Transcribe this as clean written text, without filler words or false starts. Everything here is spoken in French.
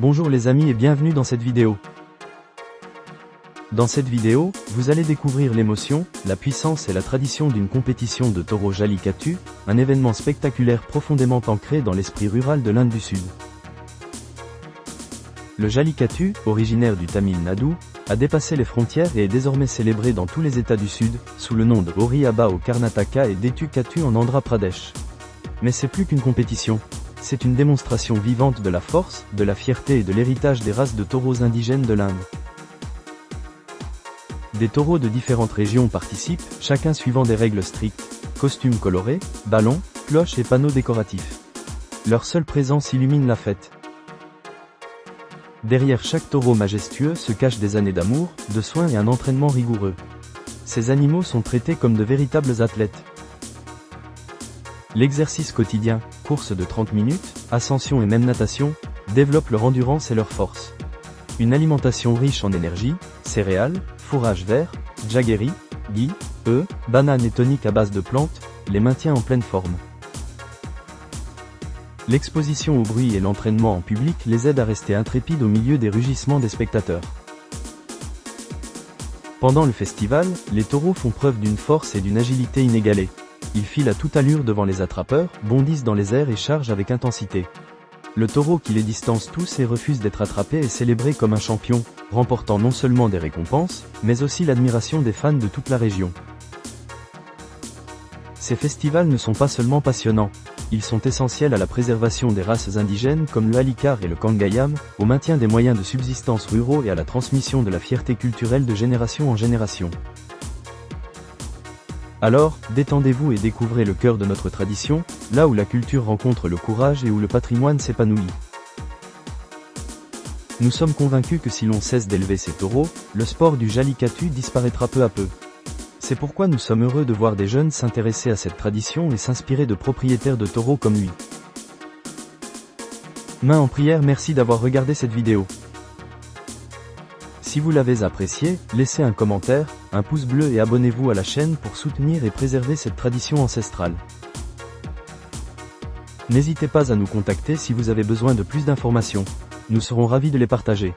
Bonjour les amis et bienvenue dans cette vidéo. Dans cette vidéo, vous allez découvrir l'émotion, la puissance et la tradition d'une compétition de taureaux Jallikattu, un événement spectaculaire profondément ancré dans l'esprit rural de l'Inde du Sud. Le Jallikattu, originaire du Tamil Nadu, a dépassé les frontières et est désormais célébré dans tous les États du Sud, sous le nom de Hori Abha au Karnataka et d'Ettu Kattu en Andhra Pradesh. Mais c'est plus qu'une compétition. C'est une démonstration vivante de la force, de la fierté et de l'héritage des races de taureaux indigènes de l'Inde. Des taureaux de différentes régions participent, chacun suivant des règles strictes, costumes colorés, ballons, cloches et panneaux décoratifs. Leur seule présence illumine la fête. Derrière chaque taureau majestueux se cachent des années d'amour, de soins et un entraînement rigoureux. Ces animaux sont traités comme de véritables athlètes. L'exercice quotidien, course de 30 minutes, ascension et même natation, développe leur endurance et leur force. Une alimentation riche en énergie, céréales, fourrage vert, jaggery, ghee, œufs, bananes et toniques à base de plantes, les maintient en pleine forme. L'exposition au bruit et l'entraînement en public les aident à rester intrépides au milieu des rugissements des spectateurs. Pendant le festival, les taureaux font preuve d'une force et d'une agilité inégalées. Ils filent à toute allure devant les attrapeurs, bondissent dans les airs et chargent avec intensité. Le taureau qui les distance tous et refuse d'être attrapé est célébré comme un champion, remportant non seulement des récompenses, mais aussi l'admiration des fans de toute la région. Ces festivals ne sont pas seulement passionnants, ils sont essentiels à la préservation des races indigènes comme le Halikar et le Kangayam, au maintien des moyens de subsistance ruraux et à la transmission de la fierté culturelle de génération en génération. Alors, détendez-vous et découvrez le cœur de notre tradition, là où la culture rencontre le courage et où le patrimoine s'épanouit. Nous sommes convaincus que si l'on cesse d'élever ces taureaux, le sport du Jallikattu disparaîtra peu à peu. C'est pourquoi nous sommes heureux de voir des jeunes s'intéresser à cette tradition et s'inspirer de propriétaires de taureaux comme lui. Main en prière, merci d'avoir regardé cette vidéo. Si vous l'avez apprécié, laissez un commentaire, un pouce bleu et abonnez-vous à la chaîne pour soutenir et préserver cette tradition ancestrale. N'hésitez pas à nous contacter si vous avez besoin de plus d'informations. Nous serons ravis de les partager.